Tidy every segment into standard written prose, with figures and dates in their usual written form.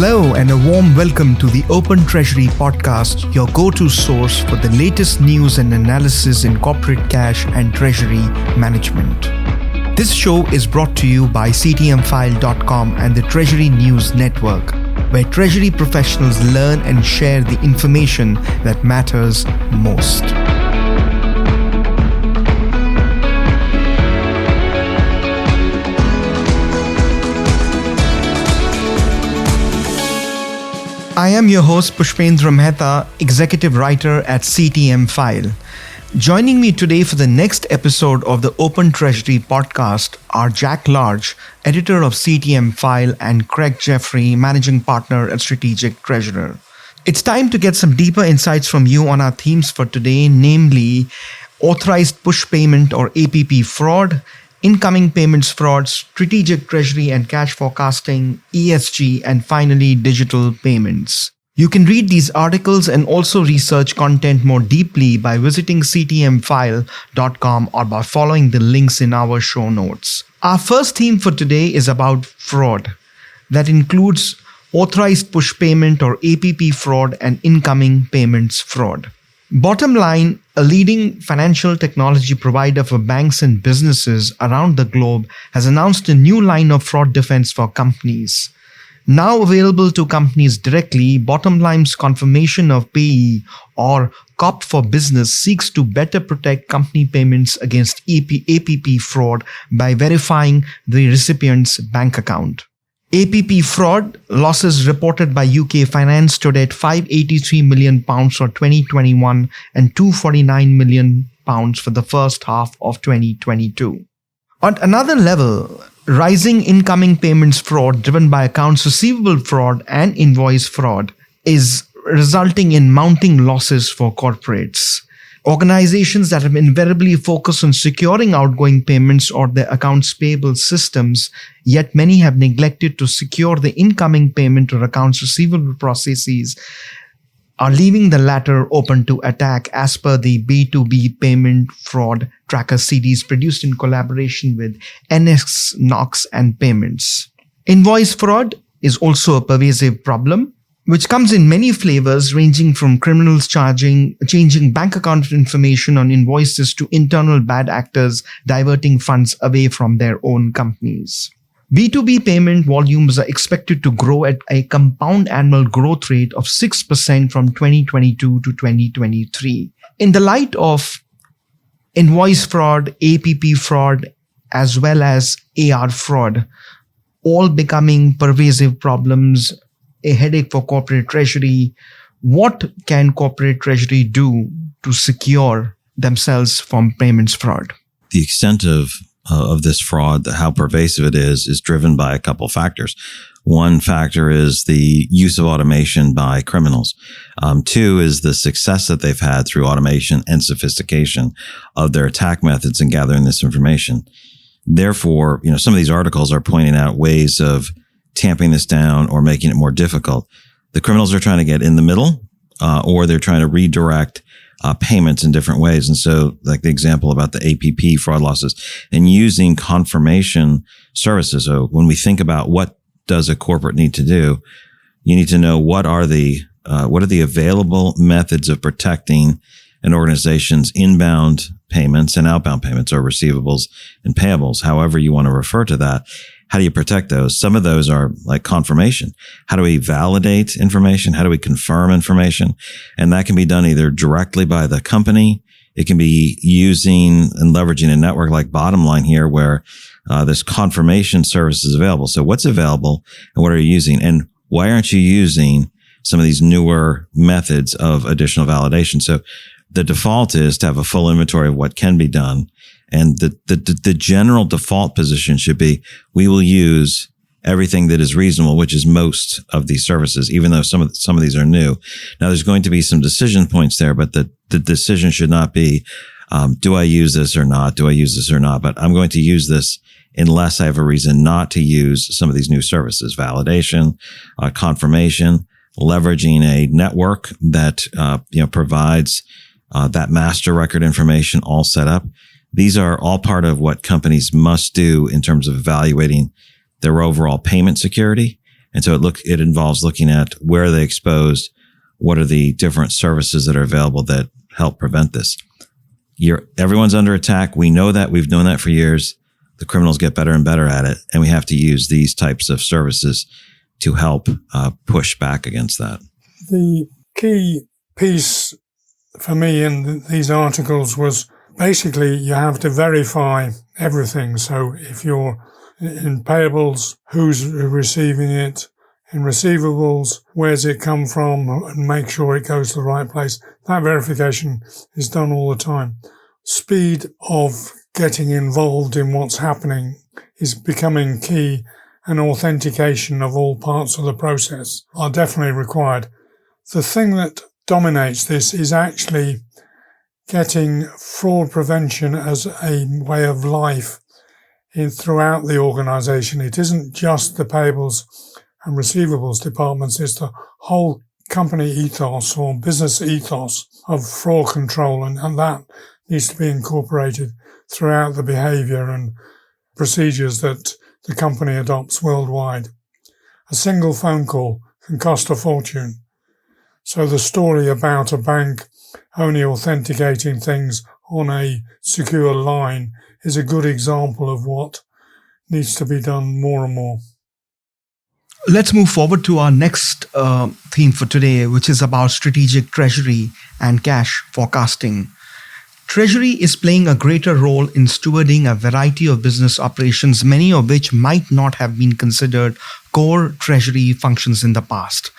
Hello and a warm welcome to the Open Treasury podcast, your go-to source for the latest news and analysis in corporate cash and treasury management. This show is brought to you by CTMfile.com and the Treasury News Network, where treasury professionals learn and share the information that matters most. I am your host Pushpendra Mehta, Executive Writer at CTMfile. Joining me today for the next episode of the Open Treasury podcast are Jack Large, Editor of CTMfile, and Craig Jeffery, Managing Partner and Strategic Treasurer. It's time to get some deeper insights from you on our themes for today, namely authorized push payment or APP fraud, incoming payments fraud, strategic treasury and cash forecasting, ESG, and finally, digital payments. You can read these articles and also research content more deeply by visiting CTMfile.com or by following the links in our show notes. Our first theme for today is about fraud. That includes authorized push payment or APP fraud and incoming payments fraud. Bottomline, a leading financial technology provider for banks and businesses around the globe, has announced a new line of fraud defense for companies. Now available to companies directly, Bottomline's confirmation of payee or COP for business seeks to better protect company payments against APP fraud by verifying the recipient's bank account. APP fraud losses reported by UK Finance stood at £583 million for 2021 and £249 million for the first half of 2022. On another level, rising incoming payments fraud driven by accounts receivable fraud and invoice fraud is resulting in mounting losses for corporates. Organizations that have invariably focused on securing outgoing payments or their accounts payable systems, yet many have neglected to secure the incoming payment or accounts receivable processes, are leaving the latter open to attack as per the B2B Payment Fraud Tracker series produced in collaboration with NX, Knox, and Payments. Invoice fraud is also a pervasive problem, which comes in many flavors ranging from criminals changing bank account information on invoices to internal bad actors diverting funds away from their own companies. B2B payment volumes are expected to grow at a compound annual growth rate of 6% from 2022 to 2023. In the light of invoice fraud, APP fraud, as well as AR fraud, all becoming pervasive problems, a headache for corporate treasury, what can corporate treasury do to secure themselves from payments fraud? The extent of this fraud, how pervasive it is driven by a couple of factors. One factor is the use of automation by criminals. Two is the success that they've had through automation and sophistication of their attack methods in gathering this information. Therefore, some of these articles are pointing out ways of tamping this down or making it more difficult. The criminals are trying to get in the middle, or they're trying to redirect payments in different ways. And so, like the example about the APP fraud losses and using confirmation services. So when we think about what does a corporate need to do, you need to know what are the available methods of protecting an organization's inbound payments and outbound payments, or receivables and payables, however you want to refer to that. How do you protect those? Some of those are like confirmation. How do we validate information? How do we confirm information? And that can be done either directly by the company. It can be using and leveraging a network like Bottomline here, where this confirmation service is available. So what's available and what are you using? And why aren't you using some of these newer methods of additional validation? So the default is to have a full inventory of what can be done. And the general default position should be, we will use everything that is reasonable, which is most of these services, even though some of these are new. Now, there's going to be some decision points there, but the decision should not be, do I use this or not? Do I use this or not? But I'm going to use this unless I have a reason not to use some of these new services, validation, confirmation, leveraging a network that, provides, that master record information all set up. These are all part of what companies must do in terms of evaluating their overall payment security And so it involves looking at where are they exposed, what are the different services that are available that help prevent this. Everyone's under attack. We know that. We've known that for years. The criminals get better and better at it, and we have to use these types of services to help push back against that. The key piece for me in these articles was basically you have to verify everything. So if you're in payables, who's receiving it? In receivables, where's it come from? And make sure it goes to the right place. That verification is done all the time. Speed of getting involved in what's happening is becoming key, and authentication of all parts of the process are definitely required. The thing that dominates this is actually getting fraud prevention as a way of life throughout the organization. It isn't just the payables and receivables departments, it's the whole company ethos or business ethos of fraud control, and that needs to be incorporated throughout the behavior and procedures that the company adopts worldwide. A single phone call can cost a fortune. So the story about a bank only authenticating things on a secure line is a good example of what needs to be done more and more. Let's move forward to our next theme for today, which is about strategic treasury and cash forecasting. Treasury is playing a greater role in stewarding a variety of business operations, many of which might not have been considered core treasury functions in the past.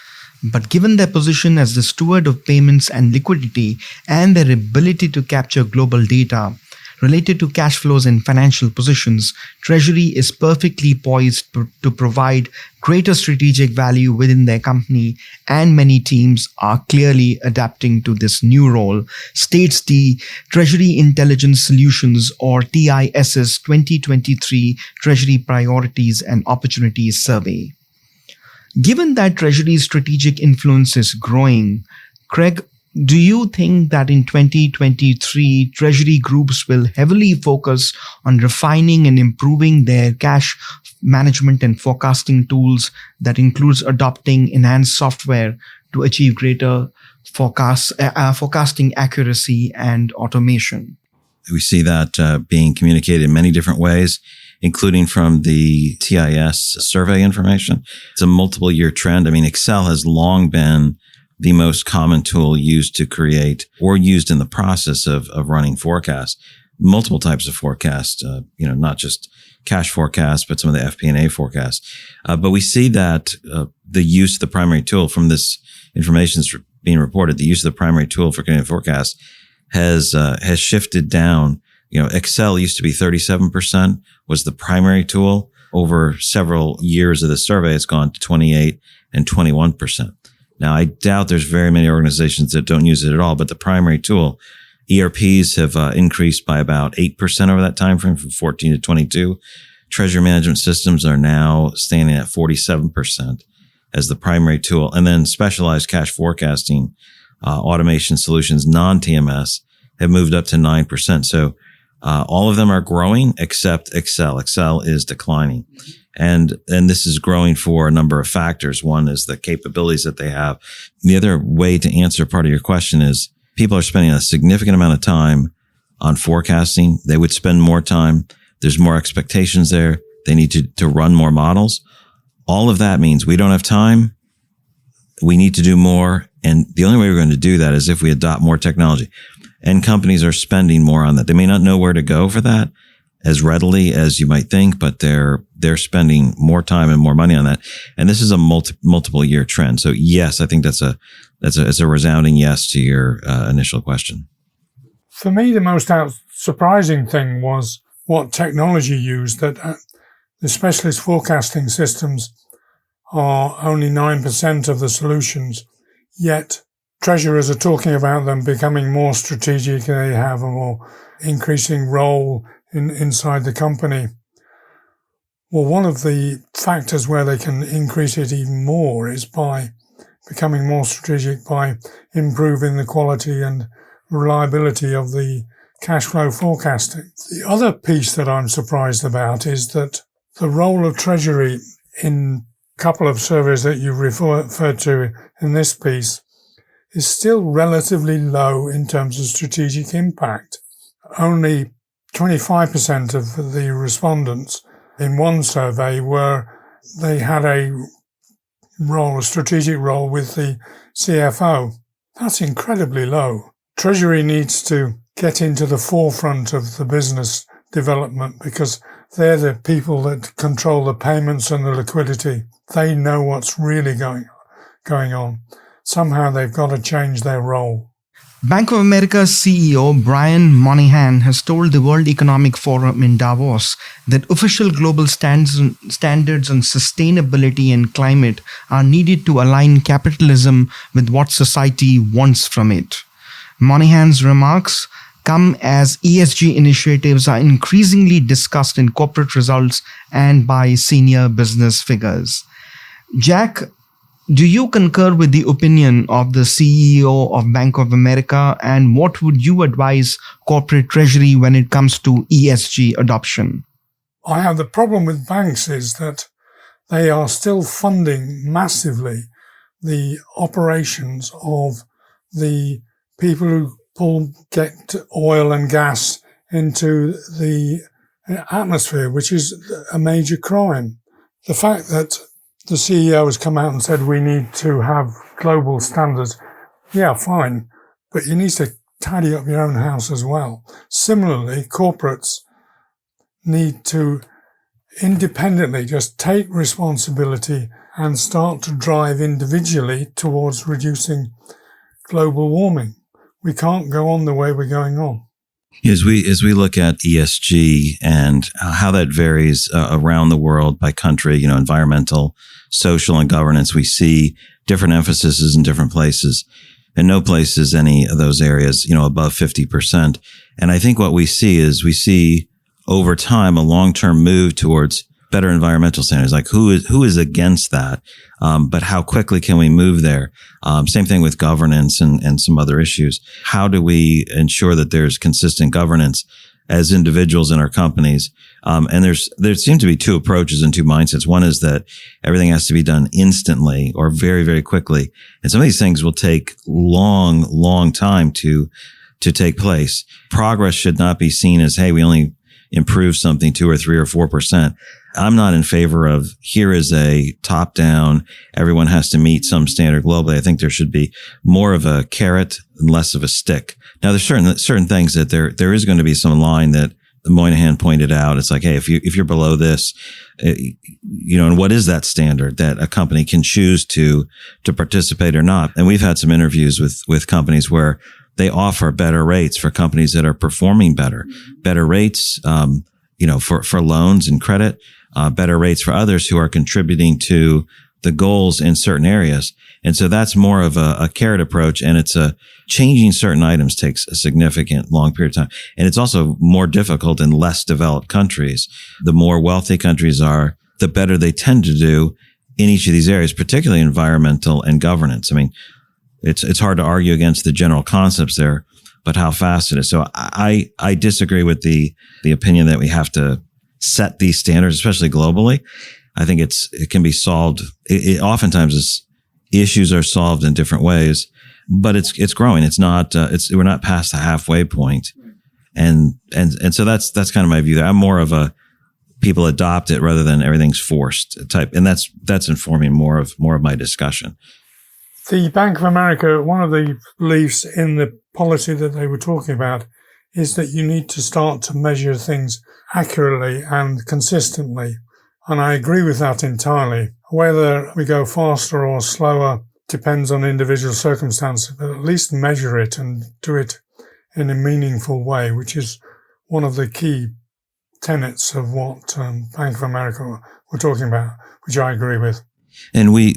But given their position as the steward of payments and liquidity and their ability to capture global data related to cash flows and financial positions, Treasury is perfectly poised to provide greater strategic value within their company, and many teams are clearly adapting to this new role, states the Treasury Intelligence Solutions or TIS's 2023 Treasury Priorities and Opportunities Survey. Given that Treasury's strategic influence is growing, Craig, do you think that in 2023, Treasury groups will heavily focus on refining and improving their cash management and forecasting tools that includes adopting enhanced software to achieve greater forecasting accuracy and automation? We see that being communicated in many different ways, including from the TIS survey information. It's a multiple year trend. I mean, Excel has long been the most common tool used to create or used in the process of running forecasts, multiple types of forecasts, not just cash forecasts, but some of the FP&A forecasts. But we see that the use of the primary tool from this information that's being reported, the use of the primary tool for creating forecasts has shifted down. Excel used to be 37% was the primary tool. Over several years of the survey, it's gone to 28 and 21%. Now, I doubt there's very many organizations that don't use it at all, but the primary tool, ERPs have increased by about 8% over that time frame from 14 to 22. Treasury management systems are now standing at 47% as the primary tool. And then specialized cash forecasting, automation solutions, non-TMS, have moved up to 9%. So all of them are growing except Excel. Excel is declining. And this is growing for a number of factors. One is the capabilities that they have. The other way to answer part of your question is people are spending a significant amount of time on forecasting. They would spend more time. There's more expectations there. They need to run more models. All of that means we don't have time. We need to do more. And the only way we're going to do that is if we adopt more technology. And companies are spending more on that. They may not know where to go for that as readily as you might think, but they're spending more time and more money on that. And this is a multiple year trend. So yes, I think that's a resounding yes to your initial question. For me, the most surprising thing was what technology used, that the specialist forecasting systems are only 9% of the solutions, yet treasurers are talking about them becoming more strategic and they have a more increasing role inside the company. Well, one of the factors where they can increase it even more is by becoming more strategic, by improving the quality and reliability of the cash flow forecasting. The other piece that I'm surprised about is that the role of Treasury in couple of surveys that you've referred to in this piece, is still relatively low in terms of strategic impact. Only 25% of the respondents in one survey they had a strategic role with the CFO. That's incredibly low. Treasury needs to get into the forefront of the business development because they're the people that control the payments and the liquidity. They know what's really going on. Somehow they've got to change their role. Bank of America's CEO Brian Moynihan has told the World Economic Forum in Davos that official global standards on sustainability and climate are needed to align capitalism with what society wants from it. Moynihan's remarks come as ESG initiatives are increasingly discussed in corporate results and by senior business figures. Jack, do you concur with the opinion of the CEO of Bank of America, and what would you advise corporate treasury when it comes to ESG adoption? I have the problem with banks is that they are still funding massively the operations of the people who get oil and gas into the atmosphere, which is a major crime. The fact that the CEO has come out and said we need to have global standards. Yeah, fine. But you need to tidy up your own house as well. Similarly, corporates need to independently just take responsibility and start to drive individually towards reducing global warming. We can't go on the way we're going on. As we look at ESG and how that varies around the world by country, environmental, social, and governance, we see different emphases in different places. In no place is any of those areas, above 50%. And I think what we see over time a long-term move towards better environmental standards. Like who is against that? But how quickly can we move there? Same thing with governance and some other issues. How do we ensure that there's consistent governance as individuals in our companies? And there seem to be two approaches and two mindsets. One is that everything has to be done instantly or very, very quickly. And some of these things will take long time to take place. Progress should not be seen as, hey, we only improved something 2 or 3 or 4%. I'm not in favor of here is a top down, everyone has to meet some standard globally. I think there should be more of a carrot and less of a stick. Now there's certain things that there is going to be some line that Moynihan pointed out. It's like, hey, if you're below this, and what is that standard that a company can choose to participate or not? And we've had some interviews with companies where they offer better rates for companies that are performing better rates, for loans and credit, better rates for others who are contributing to the goals in certain areas. And so that's more of a carrot approach. And it's changing certain items takes a significant long period of time. And it's also more difficult in less developed countries. The more wealthy countries are, the better they tend to do in each of these areas, particularly environmental and governance. I mean, it's hard to argue against the general concepts there, but how fast it is. So I disagree with the opinion that we have to set these standards, especially globally. I think it can be solved. It oftentimes issues are solved in different ways, but it's growing. It's not, we're not past the halfway point. And so that's kind of my view there. I'm more of a people adopt it rather than everything's forced type. And that's informing more of my discussion. The Bank of America, one of the beliefs in the policy that they were talking about is that you need to start to measure things accurately and consistently. And I agree with that entirely. Whether we go faster or slower depends on individual circumstances, but at least measure it and do it in a meaningful way, which is one of the key tenets of what Bank of America were talking about, which I agree with. And we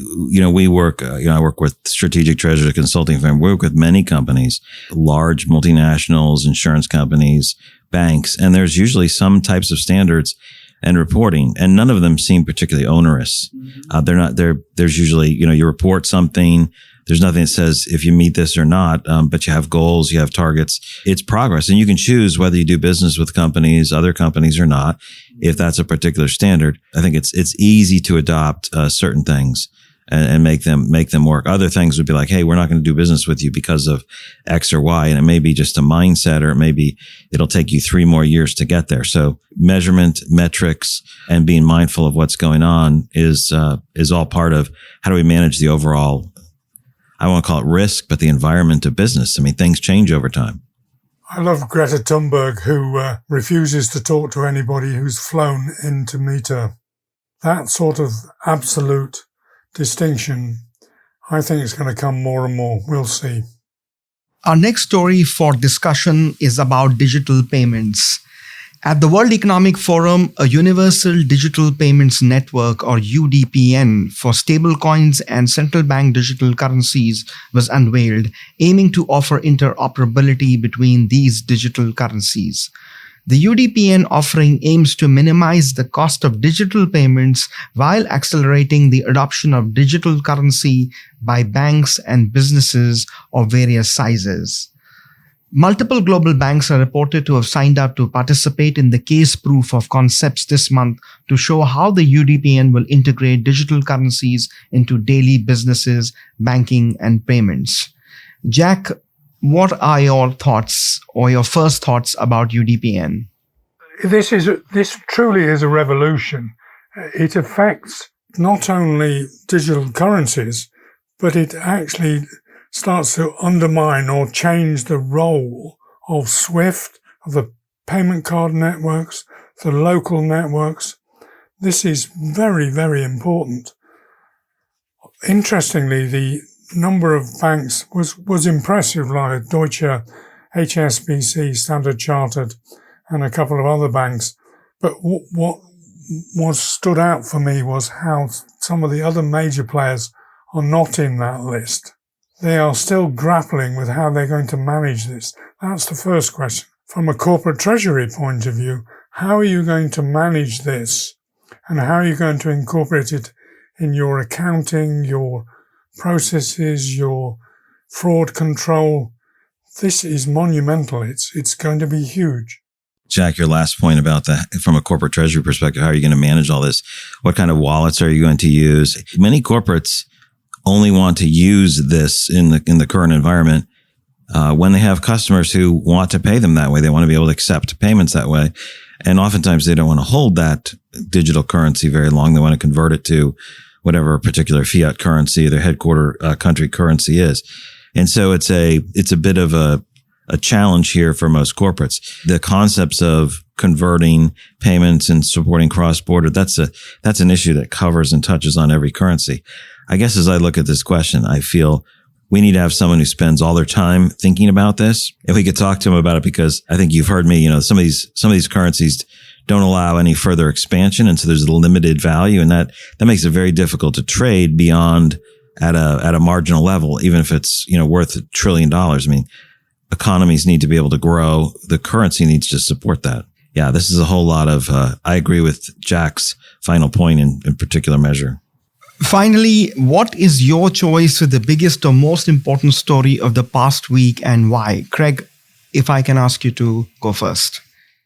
work, I work with Strategic Treasury Consulting firm. We work with many companies, large multinationals, insurance companies, banks, and there's usually some types of standards and reporting, and none of them seem particularly onerous. Mm-hmm. There's usually, you report something. There's nothing that says if you meet this or not, but you have goals, you have targets. It's progress, and you can choose whether you do business with companies, other companies or not. if that's a particular standard. I think it's easy to adopt certain things and make them work. Other things would be like, hey, we're not going to do business with you because of X or Y. And it may be just a mindset, or maybe it'll take you 3 more years to get there. So measurement, metrics, and being mindful of what's going on is all part of how do we manage the overall, I won't call it risk, but the environment of business. I mean, things change over time. I love Greta Thunberg, who refuses to talk to anybody who's flown in to meet her. That sort of absolute distinction, I think it's going to come more and more. We'll see. Our next story for discussion is about digital payments. At the World Economic Forum, a Universal Digital Payments Network, or UDPN, for stablecoins and central bank digital currencies was unveiled, aiming to offer interoperability between these digital currencies. The UDPN offering aims to minimize the cost of digital payments while accelerating the adoption of digital currency by banks and businesses of various sizes. Multiple global banks are reported to have signed up to participate in the case proof of concepts this month to show how the UDPN will integrate digital currencies into daily businesses, banking, and payments. Jack, what are your thoughts or your first thoughts about UDPN? This truly is a revolution. It affects not only digital currencies, but it actually starts to undermine or change the role of SWIFT, of the payment card networks, the local networks. This is very, very important. Interestingly, the number of banks was impressive, like Deutsche, HSBC, Standard Chartered, and a couple of other banks. But what stood out for me was how some of the other major players are not in that list. They are still grappling with how they're going to manage this. That's the first question. From a corporate treasury point of view, how are you going to manage this? And how are you going to incorporate it in your accounting, your processes, your fraud control? This is monumental. It's going to be huge. Jack, your last point about from a corporate treasury perspective, how are you going to manage all this? What kind of wallets are you going to use? Many corporates only want to use this in the current environment when they have customers who want to pay them that way. They want to be able to accept payments that way. And oftentimes they don't want to hold that digital currency very long. They want to convert it to whatever particular fiat currency their headquarter country currency is. And so it's a bit of a challenge here for most corporates. The concepts of converting payments and supporting cross-border, that's an issue that covers and touches on every currency. I guess as I look at this question, I feel we need to have someone who spends all their time thinking about this. If we could talk to them about it, because I think you've heard me, some of these currencies don't allow any further expansion. And so there's a limited value, and that makes it very difficult to trade beyond at a marginal level, even if it's, worth $1 trillion. I mean, economies need to be able to grow. The currency needs to support that. Yeah, this is a whole lot of, I agree with Jack's final point in particular measure. Finally, what is your choice for the biggest or most important story of the past week and why? Craig, if I can ask you to go first.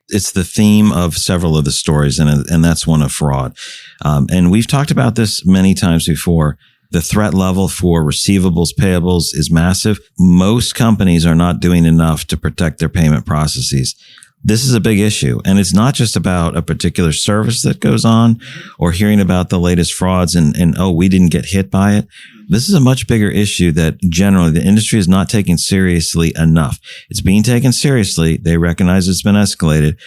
It's the theme of several of the stories, and that's one of fraud. And we've talked about this many times before. The threat level for receivables, payables is massive. Most companies are not doing enough to protect their payment processes. This is a big issue. And it's not just about a particular service that goes on or hearing about the latest frauds and we didn't get hit by it. This is a much bigger issue that generally the industry is not taking seriously enough. It's being taken seriously. They recognize it's been escalated.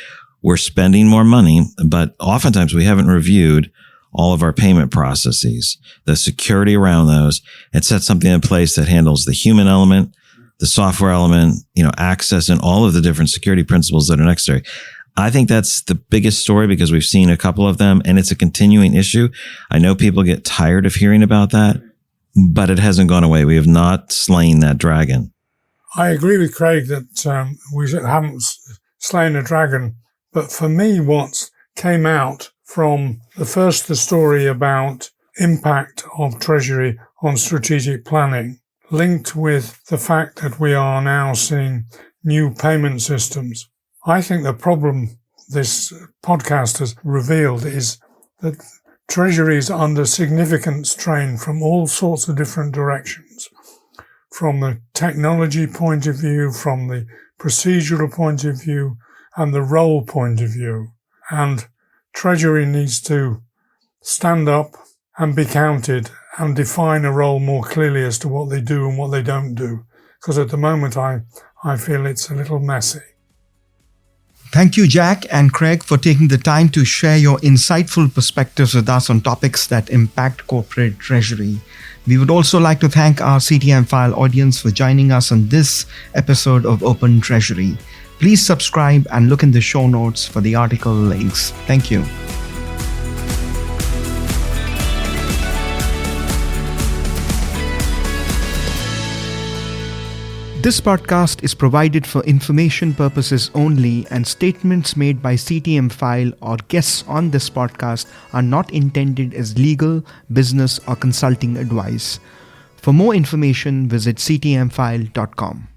We're spending more money, but oftentimes we haven't reviewed all of our payment processes, the security around those, and set something in place that handles the human element, the software element, access, and all of the different security principles that are necessary. I think that's the biggest story because we've seen a couple of them, and it's a continuing issue. I know people get tired of hearing about that, but it hasn't gone away. We have not slain that dragon. I agree with Craig that we haven't slain a dragon, but for me, what came out from the story about impact of Treasury on strategic planning, linked with the fact that we are now seeing new payment systems. I think the problem this podcast has revealed is that Treasury is under significant strain from all sorts of different directions. From the technology point of view, from the procedural point of view, and the role point of view. And Treasury needs to stand up and be counted and define a role more clearly as to what they do and what they don't do. Because at the moment, I feel it's a little messy. Thank you, Jack and Craig, for taking the time to share your insightful perspectives with us on topics that impact corporate treasury. We would also like to thank our CTMfile audience for joining us on this episode of Open Treasury. Please subscribe and look in the show notes for the article links. Thank you. This podcast is provided for information purposes only, and statements made by CTMfile or guests on this podcast are not intended as legal, business, or consulting advice. For more information, visit ctmfile.com.